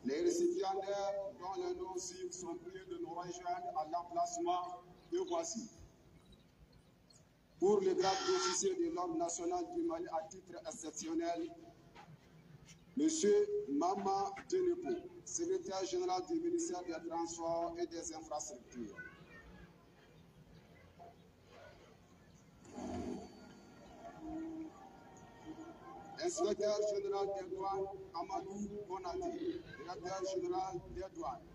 Les récipiendaires dont les noms cibles sont priés de nous rejoindre à l'emplacement que voici. Pour le grade d'officier de l'Ordre national du Mali à titre exceptionnel, M. Mama Denepo, secrétaire général du ministère des Transports et des Infrastructures. Inspecteur général des douanes, Amadou Bonaté, directeur général des douanes.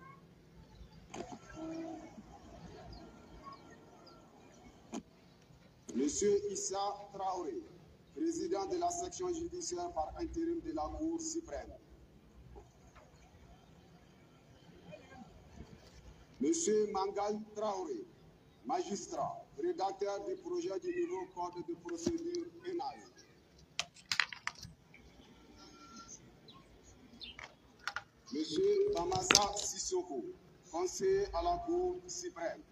Monsieur Issa Traoré, président de la section judiciaire par intérim de la Cour suprême. Monsieur Mangal Traoré, magistrat, rédacteur du projet du nouveau code de procédure pénale. Monsieur Bamassa Sissoko, conseiller à la Cour suprême.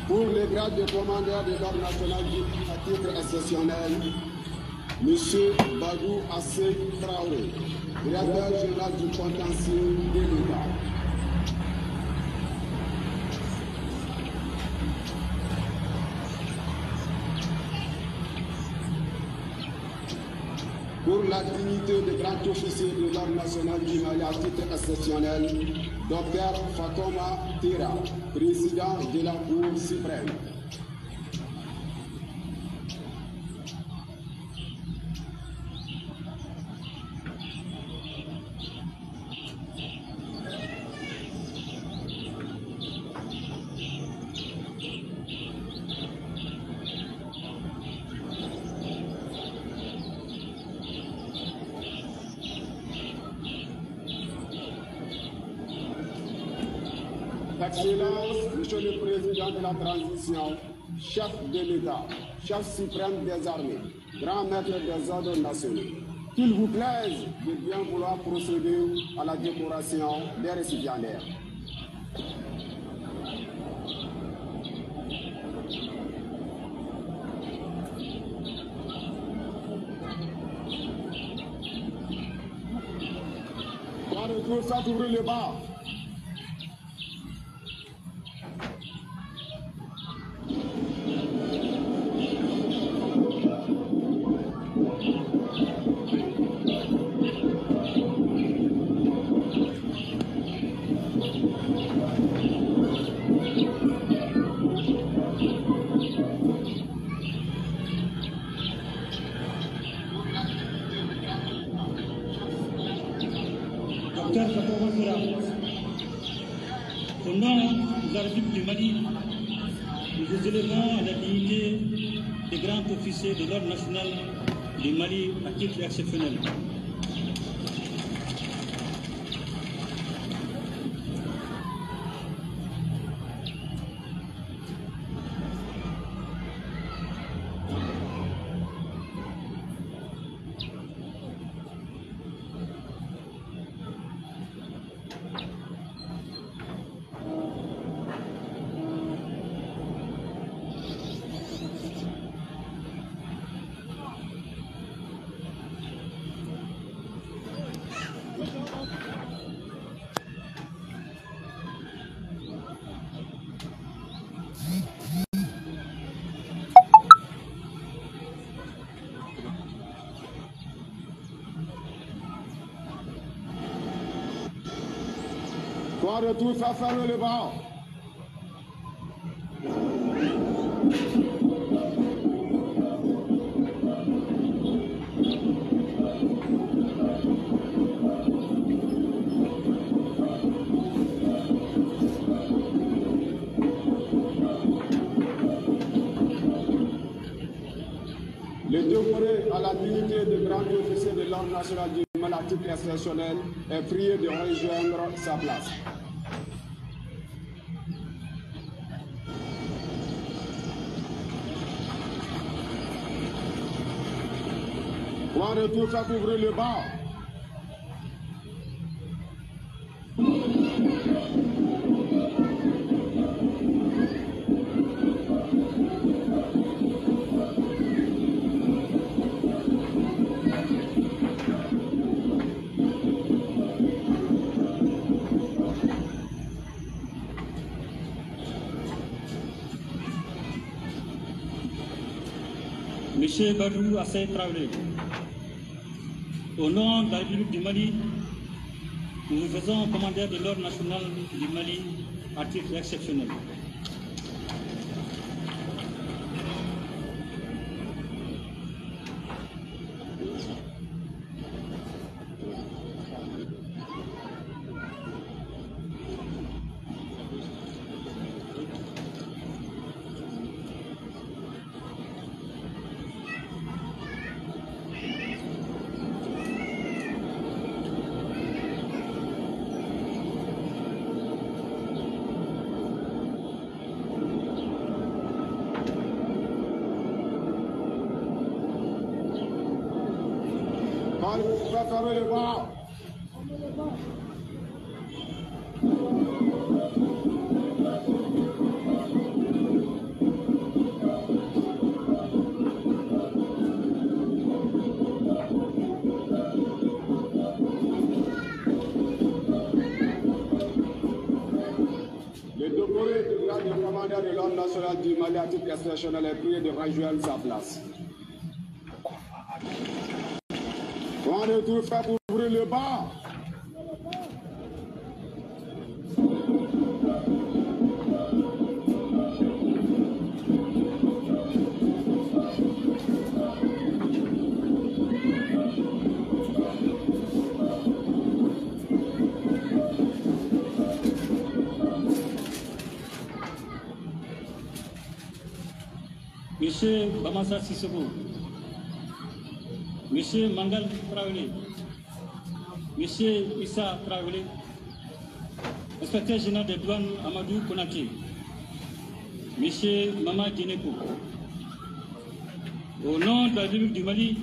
Pour les grades de commandeur de l'Ordre national à titre exceptionnel, M. Badou Assé Traoré, directeur général du contentieux de l'État. Pour la dignité de grand officier de l'Ordre national du Mali à titre exceptionnel, Dr Fatoma Tira, président de la Cour suprême. Excellence, Monsieur le Président de la Transition, chef de l'État, chef suprême des armées, grand maître des ordres nationaux, qu'il vous plaise de bien vouloir procéder à la décoration des récipiendaires. Dans le tour, ça ouvre le bas. Au nom des arbitres du Mali, nous vous élevons à la dignité des grands officiers de l'Ordre national du Mali à titre exceptionnel. Point de tout, ça ferme le bas. Le décoré à la dignité de grand officier de l'Ordre national du Mali à titre exceptionnel est prié de rejoindre sa place. Point de tout, ça couvre le bas. M. Badou Assey Traoré, au nom de la République du Mali, nous vous faisons commandeur de l'ordre national du Mali à titre exceptionnel. Vous pouvez fermer le bar. Le décoré du grade de commandant de l'ordre national du Mali à titre exceptionnel est prié de rejoindre sa place. On est tout fait pour ouvrir le bar. Monsieur Bamassa Sissoko, Monsieur Mangal Traoré, Monsieur Issa Traoré, Inspecteur général des douanes Amadou Konaté, Monsieur Mama Djeneko, au nom de la République du Mali,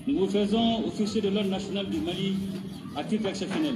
nous vous faisons officier de l'ordre national du Mali à titre exceptionnel.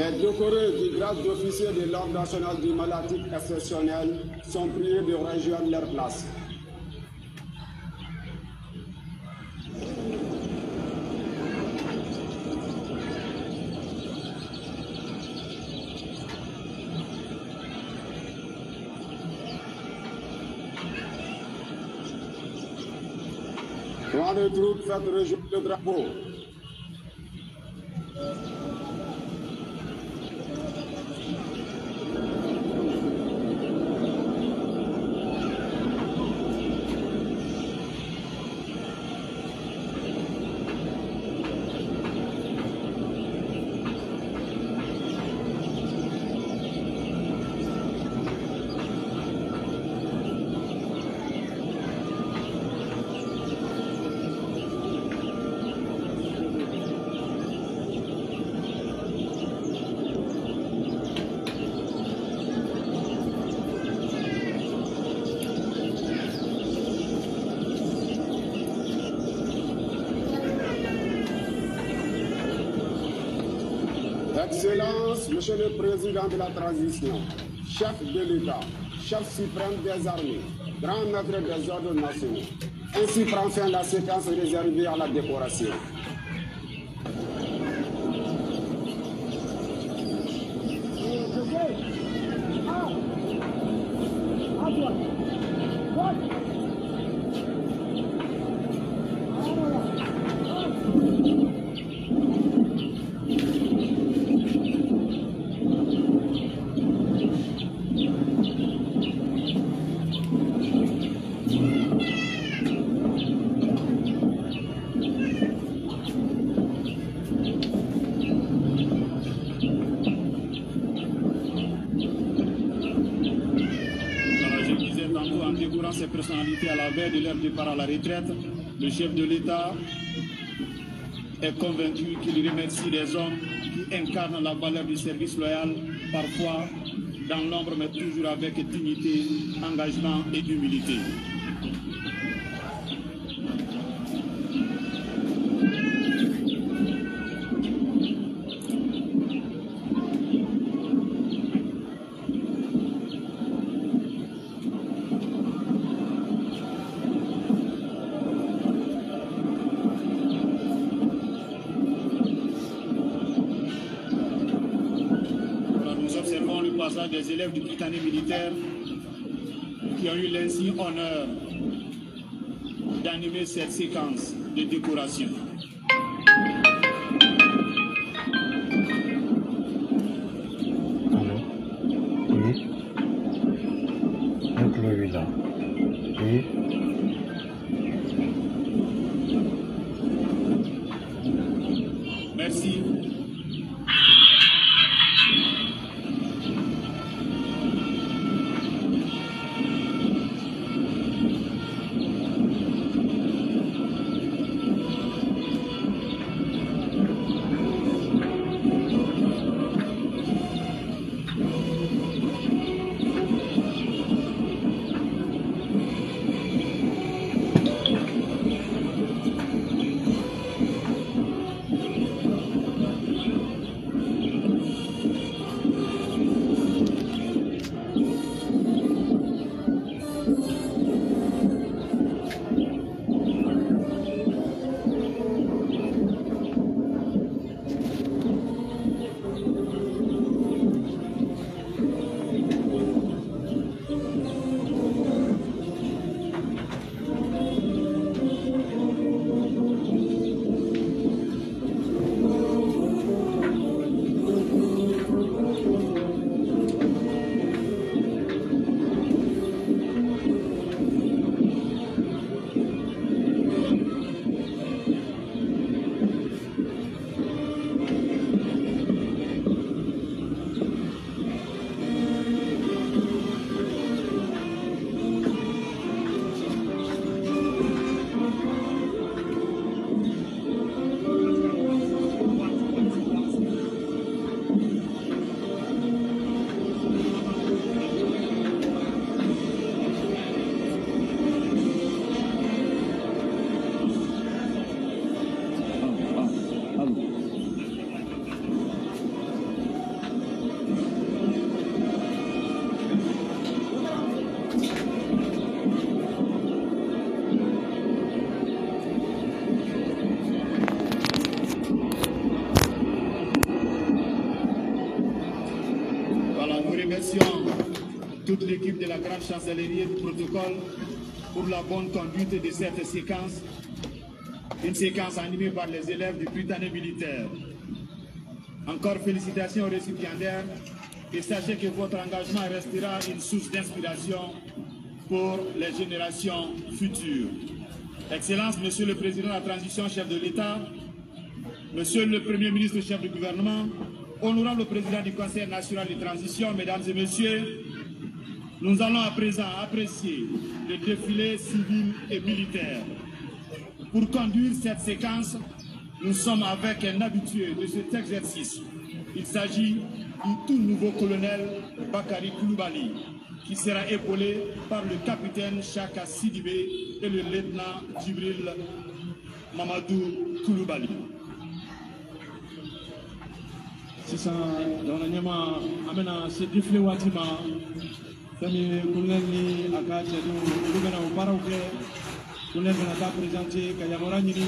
Les décorés du grade d'officier de l'Ordre national du Maladie exceptionnelle sont priés de rejoindre leur place. Rang de troupes, faites rejoindre le drapeau. Excellence, Monsieur le Président de la Transition, chef de l'État, chef suprême des armées, grand maître des ordres nationaux. Ainsi prend fin la séquence réservée à la décoration. Ces personnalités à la veille de leur départ à la retraite, le chef de l'État est convaincu qu'il remercie les hommes qui incarnent la valeur du service loyal, parfois dans l'ombre mais toujours avec dignité, engagement et humilité. Des élèves du Britannique militaire qui ont eu l'insigne honneur d'animer cette séquence de décoration. Oui. Donc le là. Oui. Merci. remercions toute l'équipe de la Grande Chancellerie et du protocole pour la bonne conduite de cette séquence, une séquence animée par les élèves du Prytanée militaire. Encore félicitations aux récipiendaires et sachez que votre engagement restera une source d'inspiration pour les générations futures. Excellence, Monsieur le Président de la Transition, chef de l'État, Monsieur le Premier ministre, chef du gouvernement, honorable Président du Conseil national de transition, Mesdames et Messieurs, nous allons à présent apprécier le défilé civil et militaire. Pour conduire cette séquence, nous sommes avec un habitué de cet exercice. Il s'agit du tout nouveau colonel Bakary Coulibaly, qui sera épaulé par le capitaine Chaka Sidibé et le lieutenant Djibril Mamadou Coulibaly. C'est ça, dans la nyama amena ce défilé watima fami colonel ni akache du gana oparawke colonel gana ta présenter kayamora nyini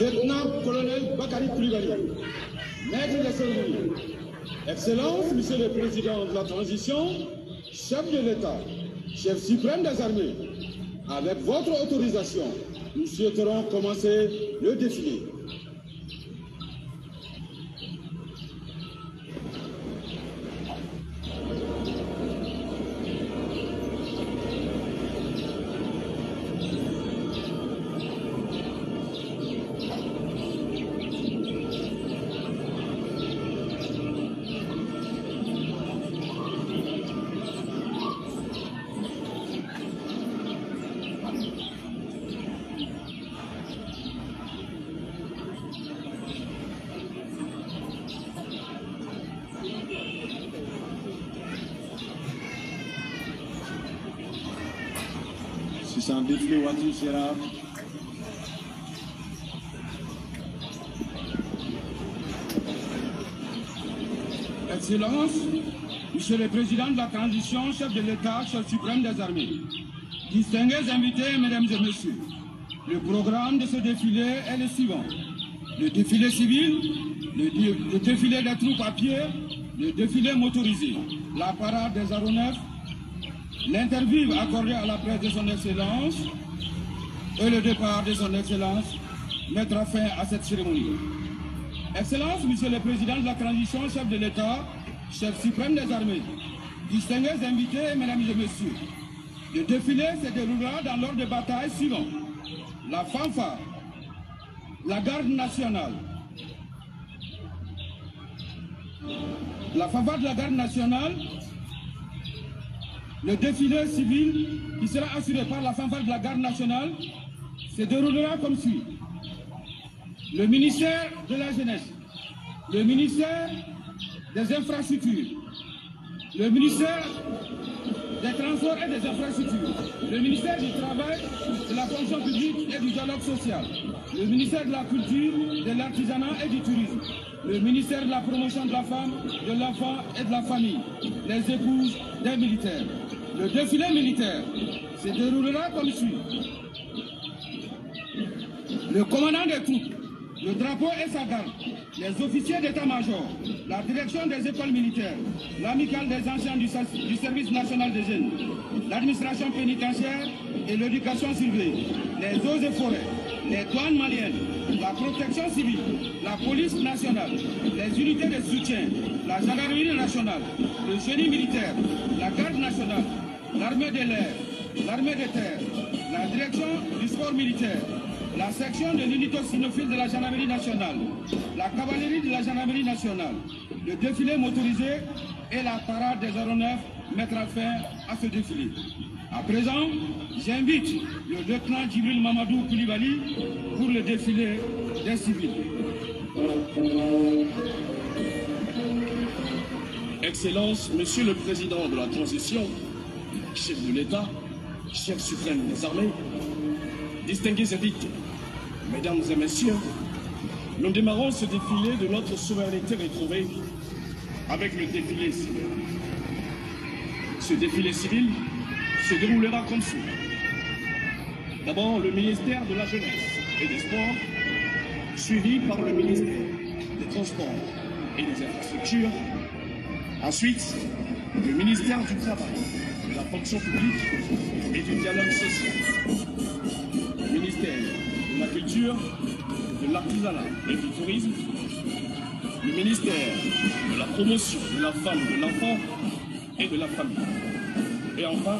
Lieutenant-colonel Bakary Coulibaly, maître de cérémonie, Excellence, Monsieur le Président de la Transition, chef de l'État, chef suprême des armées, avec votre autorisation, nous souhaiterons commencer le défilé. C'est un défilé Wati Sera. Excellence, Monsieur le Président de la Transition, chef de l'État, chef suprême des armées, distingués invités, Mesdames et Messieurs, le programme de ce défilé est le suivant. Le défilé civil, le défilé des troupes à pied, le défilé motorisé, la parade des aéronefs, l'interview accordée à la presse de son Excellence et le départ de son Excellence mettra fin à cette cérémonie. Excellence, Monsieur le Président de la Transition, chef de l'État, chef suprême des armées, distingués invités, Mesdames et Messieurs, le défilé se déroulera dans l'ordre de bataille suivant. La fanfare, la garde nationale, la fanfare de la garde nationale, le défilé civil qui sera assuré par la fanfare de la garde nationale se déroulera comme suit. Le ministère de la Jeunesse, le ministère des Infrastructures, le ministère des Transports et des Infrastructures, le ministère du Travail, de la Fonction publique et du Dialogue social, le ministère de la Culture, de l'Artisanat et du Tourisme, le ministère de la Promotion de la Femme, de l'Enfant et de la Famille, les épouses des militaires. Le défilé militaire se déroulera comme suit. Le commandant des troupes, le drapeau et sa garde, les officiers d'état-major, la direction des écoles militaires, l'amicale des anciens du service national des jeunes, l'administration pénitentiaire et l'éducation surveillée, les eaux et forêts, les douanes maliennes, la protection civile, la police nationale, les unités de soutien, la gendarmerie nationale, le génie militaire, la garde nationale, l'armée de l'air, l'armée de terre, la direction du sport militaire, la section de l'unité cynophile de la gendarmerie nationale, la cavalerie de la gendarmerie nationale, le défilé motorisé et la parade des aéronefs mettra fin à ce défilé. À présent, j'invite le lieutenant Djibril Mamadou Coulibaly pour le défilé des civils. Excellences, Monsieur le Président de la Transition, chef de l'État, chef suprême des armées, distingués invités, Mesdames et Messieurs, nous démarrons ce défilé de notre souveraineté retrouvée avec le défilé civil. Ce défilé civil se déroulera comme suit. D'abord, le ministère de la Jeunesse et des Sports, suivi par le ministère des Transports et des Infrastructures. Ensuite, le ministère du Travail, de la Fonction publique et du Dialogue social. Le ministère de la Culture, de l'Artisanat et du Tourisme. Le ministère de la Promotion de la Femme, de l'Enfant et de la Famille. Et enfin,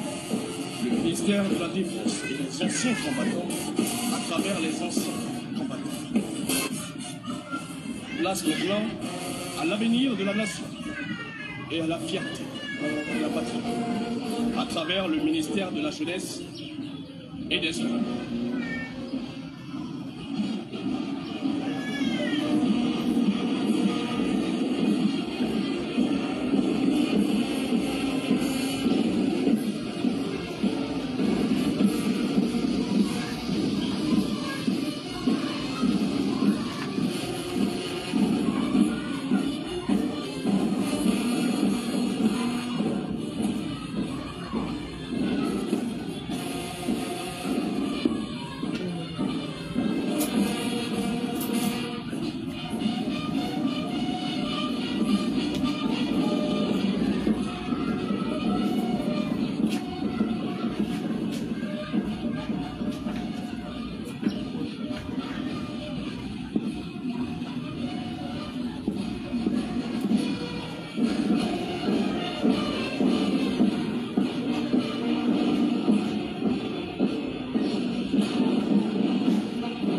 le ministère de la Défense et des anciens combattants à travers les anciens combattants. Place maintenant à l'avenir de la nation et à la fierté de la patrie à travers le ministère de la Jeunesse et des Sports.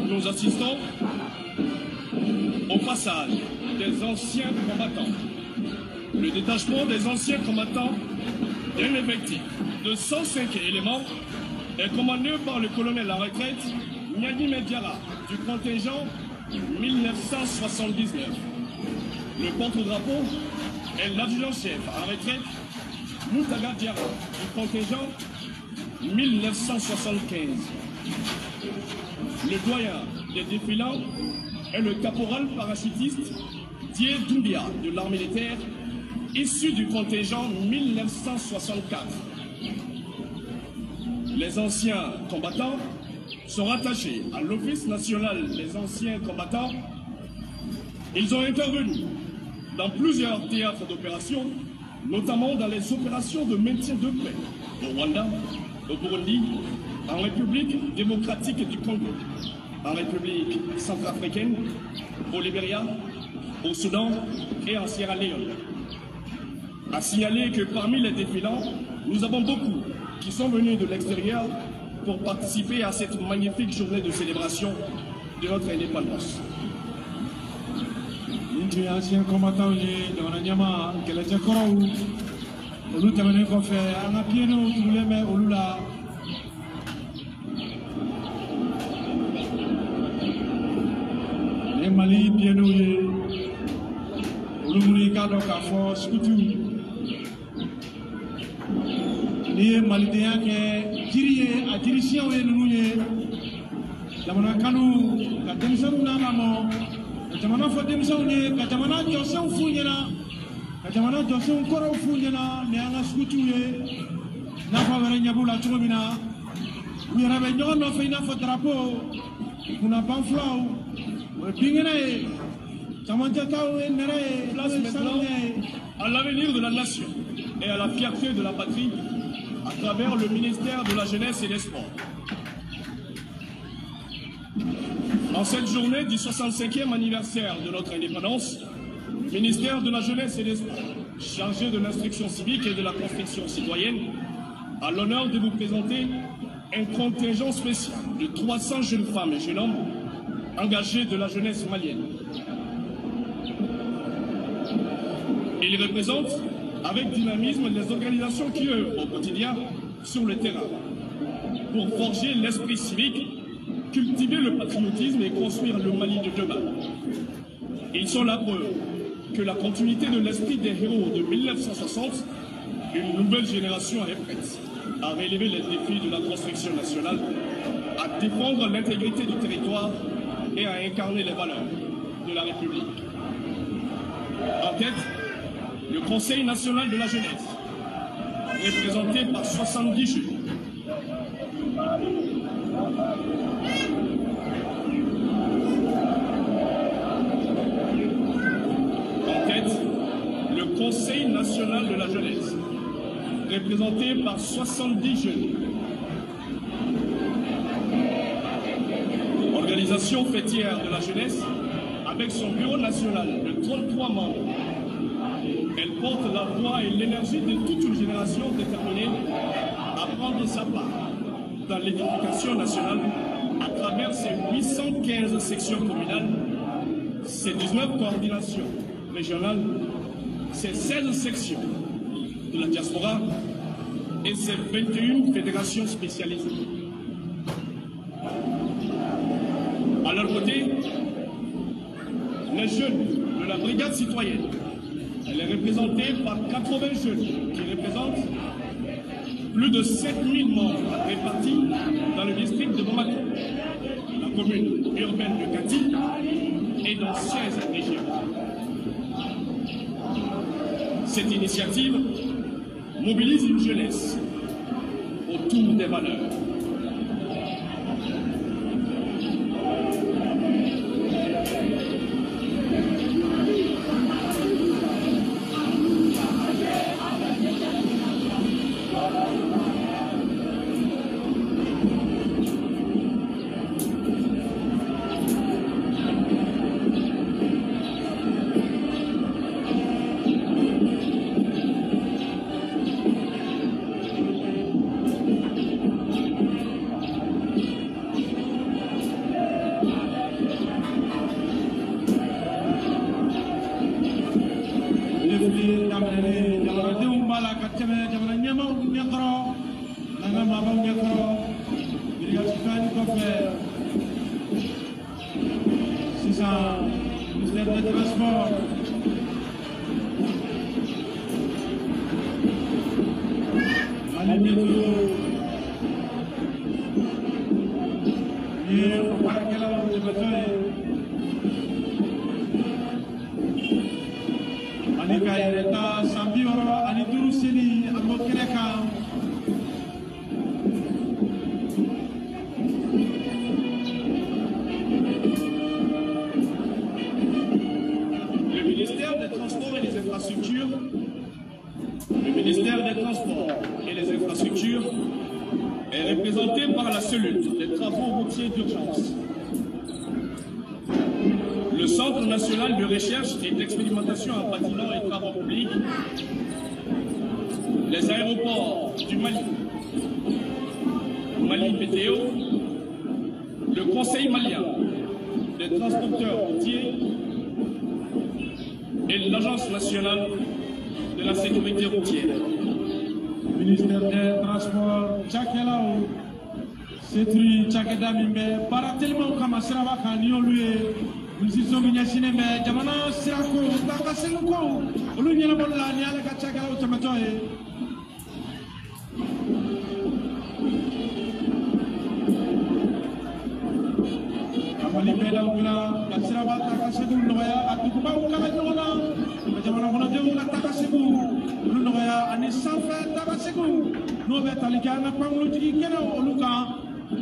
Nous assistons au passage des anciens combattants. Le détachement des anciens combattants d'un effectif de 105 éléments est commandé par le colonel à retraite Niani Mediara du contingent 1979. Le porte-drapeau est l'adjudant-chef à retraite Moutaga Diara du contingent 1975. Le doyen des défilants est le caporal parachutiste Dié Doumbia de l'armée de terre, issu du contingent 1964. Les anciens combattants sont rattachés à l'Office national des anciens combattants. Ils ont intervenu dans plusieurs théâtres d'opération, notamment dans les opérations de maintien de paix au Rwanda, au Burundi, en République démocratique du Congo, en République centrafricaine, au Libéria, au Soudan et en Sierra Leone. À signaler que parmi les défilants, nous avons beaucoup qui sont venus de l'extérieur pour participer à cette magnifique journée de célébration de notre indépendance. Nous anciens combattants dans la Nyama, que les Korou, nous t'amenons qu'on fait un appieno, tous les mains au Lula. Les Mali, piano, au Lumurika, donc à force, couture. Les Malidéens qui tirent à direction et nous, Jamana Kanu, la tension n'a pas mort. Jamana Fodemson, la Jamana Johnson Founiana, la Jamana Johnson Koro Founiana, Néana Scouture, Nafa Vereniabula Tromina, we have a non of enough for drapeau, Kuna Panflow, we're pinging Tamantatao et Nere, Place maintenant à l'avenir de la nation et à la fierté de la patrie à travers le ministère de la Jeunesse et des Sports. En cette journée du 65e anniversaire de notre indépendance, le ministère de la Jeunesse et des Sports, chargé de l'instruction civique et de la construction citoyenne, a l'honneur de vous présenter un contingent spécial de 300 jeunes femmes et jeunes hommes engagés de la jeunesse malienne. Ils représentent avec dynamisme les organisations qui œuvrent au quotidien sur le terrain pour forger l'esprit civique, cultiver le patriotisme et construire le Mali de demain. Ils sont la preuve que la continuité de l'esprit des héros de 1960, une nouvelle génération est prête à relever les défis de la construction nationale, à défendre l'intégrité du territoire et à incarner les valeurs de la République. En tête, le Conseil national de la jeunesse, représenté par 70 jeunes. En tête, le Conseil national de la jeunesse, représenté par 70 jeunes. Organisation fêtière de la jeunesse, avec son bureau national de 33 membres. Elle porte la voix et l'énergie de toute une génération déterminée à prendre sa part dans l'édification nationale à travers ses 815 sections communales, ses 19 coordinations régionales, ses 16 sections de la diaspora et ses 21 fédérations spécialisées. À leur côté, les jeunes de la brigade citoyenne. Elle est représentée par 80 jeunes qui représentent plus de 7000 membres répartis dans le district de Bamako, la commune urbaine de Kati et dans 16 régions. Cette initiative mobilise une jeunesse autour des valeurs. Le ministère des Transports et les Infrastructures est représenté par la cellule des travaux routiers d'urgence. Le Centre national de recherche et d'expérimentation en bâtiments et travaux publics, les aéroports du Mali, Mali PTO, le Conseil malien des transporteurs routiers et l'Agence nationale de la sécurité routière. Ministère des Transports, Tchakelao, Setri Tchakedamimbe, Baratelmo Kamasrava Kanyolue, Ministre Mignasinembe, Jamana Sirako, Takaseluko, Olunia Bola, Nialaka Tchakelao Tamatoe. Kamali Beda Ugla, Kasrava Takasedu Noya, Atukuba Ukamatona, Jamana Bonadeu, Takasebu. Ani sanfɛ Tabasegu n'o bɛ tali kɛ an ka pankurutigi kɛnɛw olu kan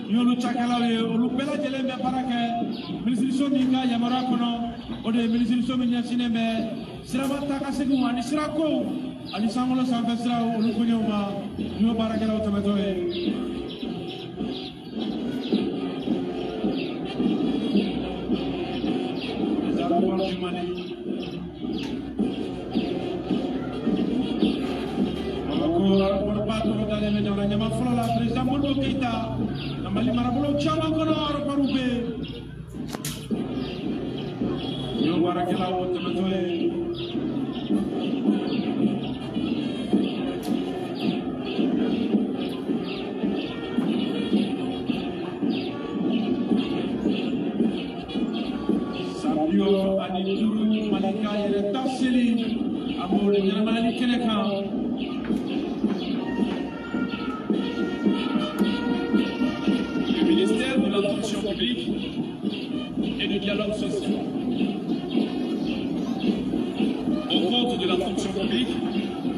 ni olu cakɛlaw ye olu bɛɛ lajɛlen bɛ baara kɛ minisiriso min ka yamaruya kɔnɔ o de ye minisiriso min ɲɛsinnen bɛ siraba Takasegu ani sirakow ani sankolo sanfɛ siraw olu koɲɛw ma ni y'o baarakɛlaw tɛmɛtɔ ye. Nyama fɔlɔ la président Modibo Keita na Mali marabolo caman kɔnɔ aéroport bɛ yen n'o baarakɛlaw tɛmɛtɔ ye. Sabio Sandio Anituru Malika Yereta Seli Amour Yaramali Keneka. Le ministère de la fonction publique et du dialogue social. Au compte de la fonction publique,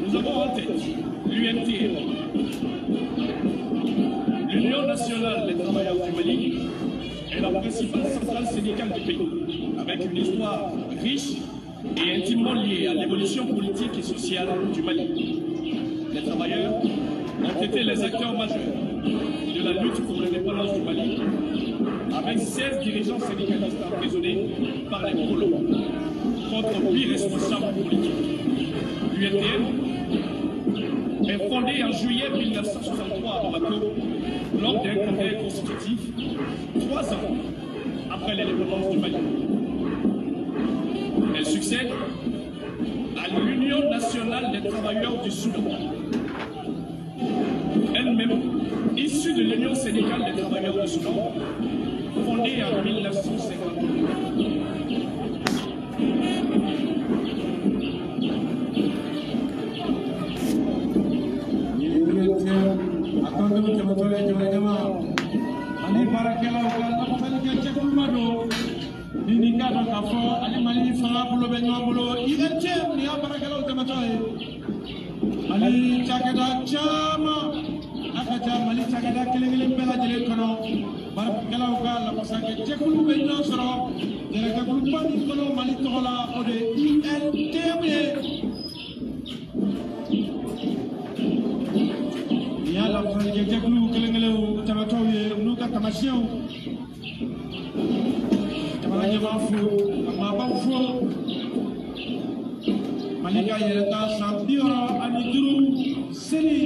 nous avons en tête l'UNTL, l'Union nationale des travailleurs du Mali, est la principale centrale syndicale du pays, avec une histoire riche et intimement liée à l'évolution politique et sociale du Mali. Les travailleurs ont été les acteurs majeurs de la lutte pour l'indépendance du Mali, avec 16 dirigeants syndicalistes emprisonnés par les colons contre 8 responsables politiques. L'UNTL est fondée en juillet 1963 à Bamako lors d'un congrès constitutif 3 ans après l'indépendance du Mali. Elle succède à l'Union nationale des travailleurs du Soudan, elle-même issue de l'Union syndicale des travailleurs du Soudan, fondée en 1952. Ali Chagada Chama Akaja Mali Chagada Killing Bella Jelekano, Barakala, La Pasaka, Chekulu Beno Soro, Jelekulu Kono, Malitola, or the INTM. Yala Jakulu, Killing Tamatoy, Luka Tamasio, Tamayamafu, Mabafu. Malika Yereta Sandio Anituru Seli.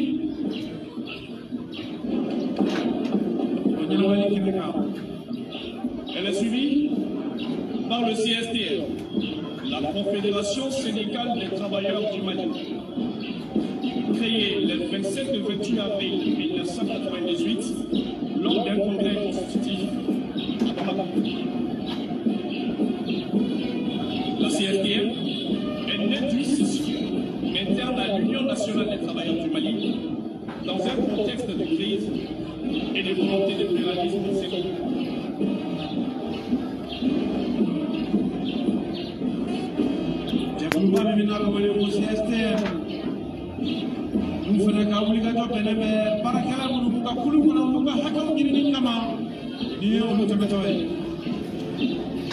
Elle est suivie par le CSTL, la Confédération syndicale des travailleurs du Mali, créée le 27 et 28 avril 1998 lors d'un congrès constitutif à Bamako. La CSTL est née d'une scission interne à l'Union nationale des travailleurs du Mali dans un contexte de crise et de volonté de pluralisme syndical.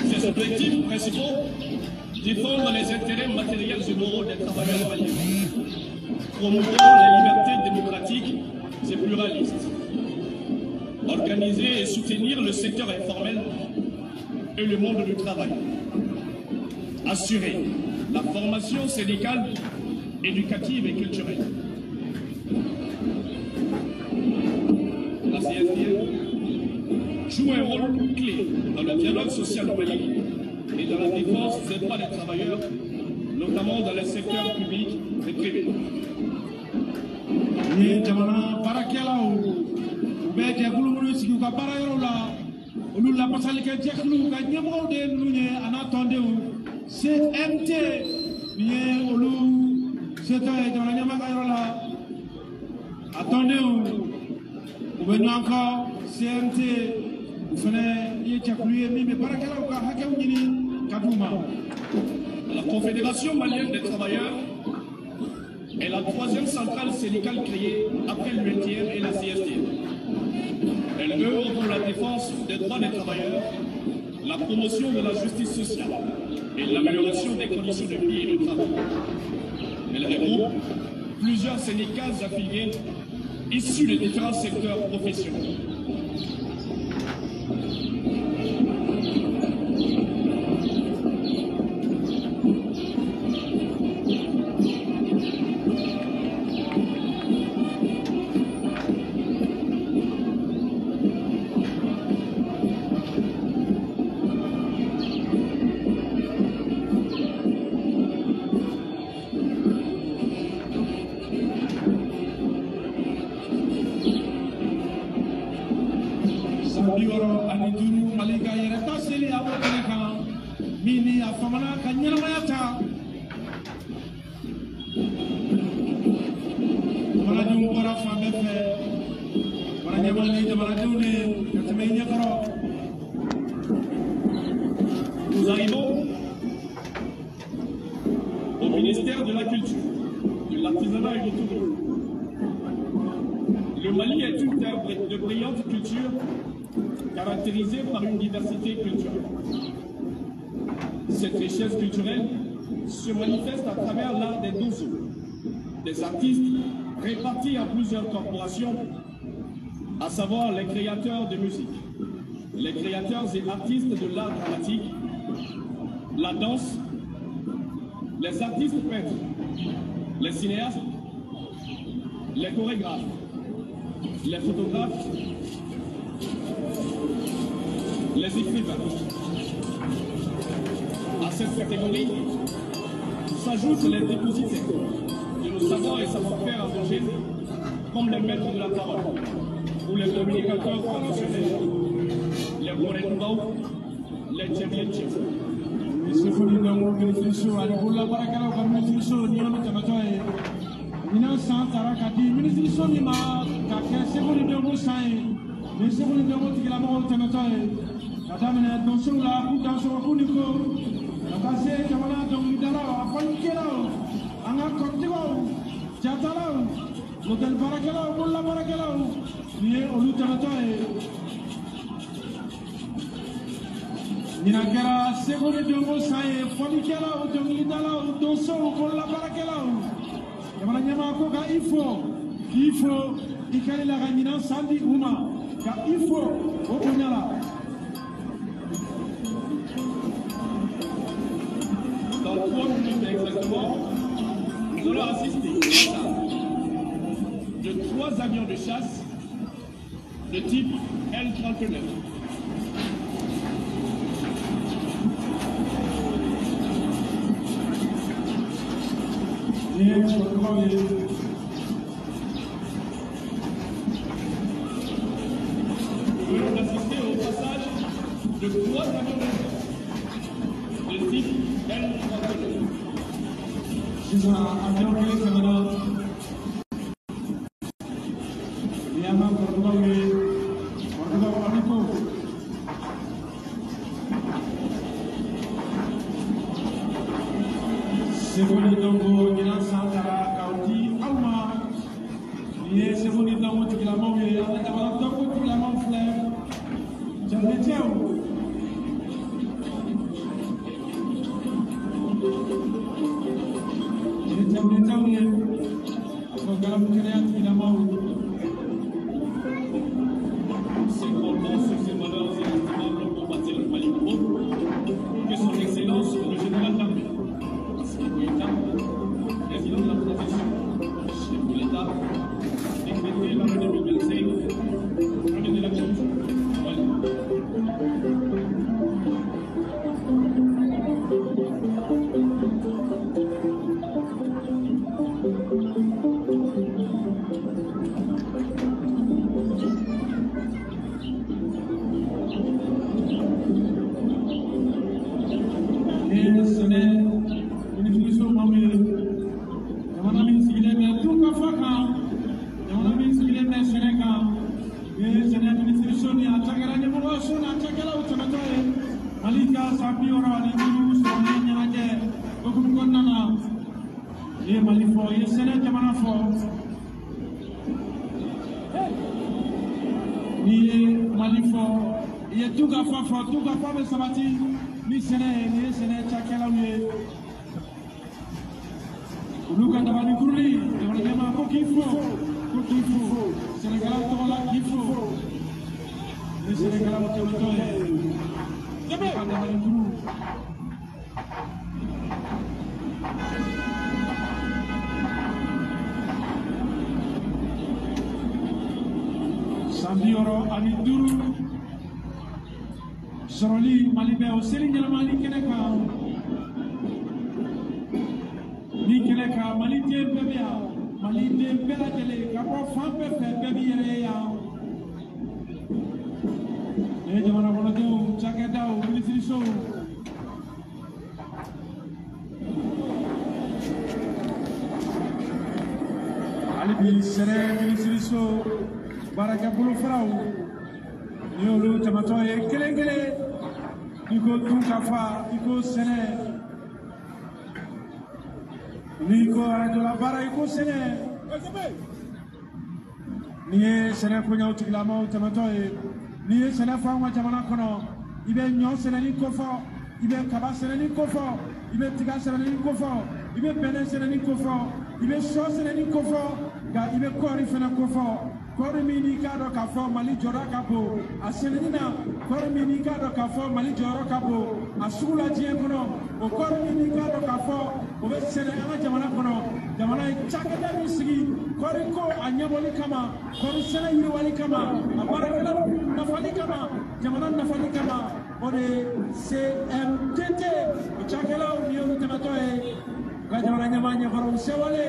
Ses objectifs principaux: défendre les intérêts matériels et moraux des travailleurs maliens, promouvoir les libertés démocratiques et pluralistes, organiser et soutenir le secteur informel et le monde du travail, assurer la formation syndicale, éducative et culturelle. La CSTL joue un rôle clé dans le dialogue social au Mali et dans la défense des droits des travailleurs, notamment dans les secteurs publics et privés. Attendez, vous venez encore, CMT, vous La Confédération malienne des travailleurs est la troisième centrale syndicale créée après l'UNTL et la CSTL. Elle œuvre pour la défense des droits des travailleurs, la promotion de la justice sociale et l'amélioration des conditions de vie et de travail. Elle regroupe plusieurs syndicats affiliés issus des différents secteurs professionnels. Mini a famana kanyana mayata. Maladou para femme fait. Maladou de Maladou ne katemenya karo. Nous arrivons au ministère de la Culture, de l'Artisanat et du Tourisme. Le Mali est une terre de brillante culture caractérisée par une diversité culturelle. Cette richesse culturelle se manifeste à travers l'art des dosso, des artistes répartis en plusieurs corporations, à savoir les créateurs de musique, les créateurs et artistes de l'art dramatique, la danse, les artistes peintres, les cinéastes, les chorégraphes, les photographes, les écrivains. À cette catégorie s'ajoutent les dépositaires de nos savoirs et savoir-faire endogènes, comme les maîtres de la parole ou les communicateurs traditionnels, les Borénoubaou, les Tchèvliens. C'est fini dans mon ministre, allez pour la barakala comme ministre, Nyon Tamatoy. Mina Santara Kati, ministre Nima, Kaka, c'est pour le bon sain, mais c'est pour le bon qui la mort Tamatoy. Madame est dans son là, pour dans son Kuniko, la base, Kamala, donc Midala, à Panikela, Anga Kotigo, Tiatala, l'hôtel Barakala, pour la barakala, lié au Lutamatoy. Ninakera segure dongo sae fonikela o dongidala o doso o kola barakela o yamana nyama ko ka ifo ikali la ganina sandi uma ka ifo o kunyala. Dans 3 minutes exactement, nous allons assister de 3 avions de chasse de type L-39. Nous allons assister au passage de 3 avions de type L-39. C'est un avion qui est Canada. Il y a un Segundo dongo ina santara kauti alma ye segundo dongo tikila mawe ala tabala dongo tikila mawe fleur jambe tiao ye jambe tiao ye ko galam kene tikila mawe C'est content sur ces valeurs inestimables pour bâtir le Mali que son excellence le général d'armée président de la transition, chef de l'État, décrété l'année 2025, année de la culture. Sambioro Aniduru Soroli Malibe o Serigne Mali Keneka Ni Keneka Malite Bebia Malite Bela Tele Kabo Fampe Bebi Yereya E Jamana Bonatu Chaketa o Ministry Show alibi sere ministriso baraka bulu farao ni olu jamato ye kele iko tukafa iko sene ni ko adola bara iko sene ni sene ko nyaw tiglama jamato ye ni sene fa wa jamana kono ibe nyo sene ni ko fo ibe kaba sene ni ko fo ibe tiga sene ni ko fo ibe bene sene ni ko fo ibe so sene ni ko fo ga ibe kori fena ko fo kori mini ka do ka fo mali jora ka bo asene na kori mini ka do ka fo mali jora ka bo asula je kono o kori mini ka do ka fo o be sene ama jamana kono jamana chaka da misigi kori ko anyaboli kama kori sene yiri wali kama abara kala na fali kama jamana na fali kama ode CMTT chaka la union tematoe ga jamana nyamanya faro sewale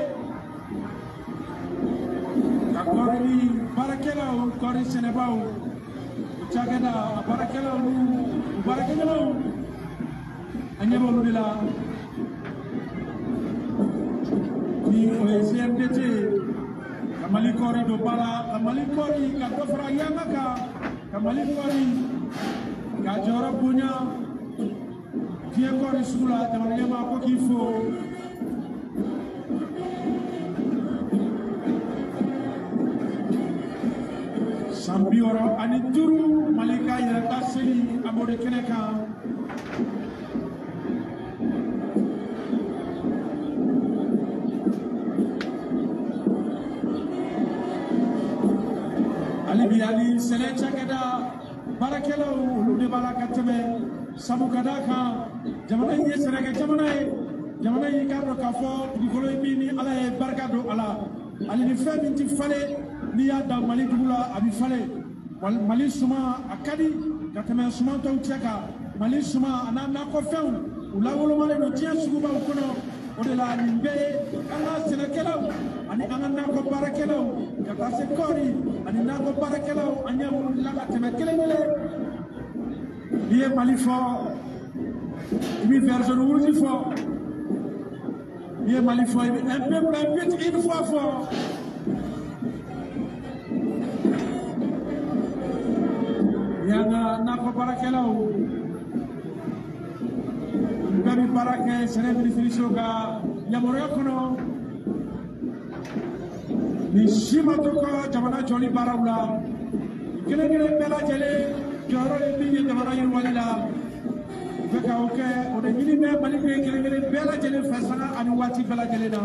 akori barakela o kori senebao chagada barakela o barakela o anyabo lula ni o CMDT kamali kori do bala kamali kori ka dofra yanga ka kamali kori ka joro punya tie kori sula tamanya ma ko kifo Sambioro ani juru malika ya tasiri amore keneka ali biali sele chakeda barakela ulude barakateme sabu kadaka jamana ye serege jamana yi karo kafo dugolo mini ala e barkado ala ali ni fe minti fale ni ya da mali dugula abi fale mali suma akadi kateme suma to cheka mali suma anana ko few ulawolo male no tie suguba kono odela nimbe anga senekela ani anga na ko barakela kata se kori ani na ko barakela anya la kateme kelele lié mali fo ibi version rouge fo lié mali fo un peu une fois fort yana na ko barakela o ngami barake sene ministriso ga yamoro kono ni shima to ko jamana joli barawla kele bela jele joro le bi jamana yin walila beka oke o de ni me mali be kele bela jele fasana ani wati bela jele na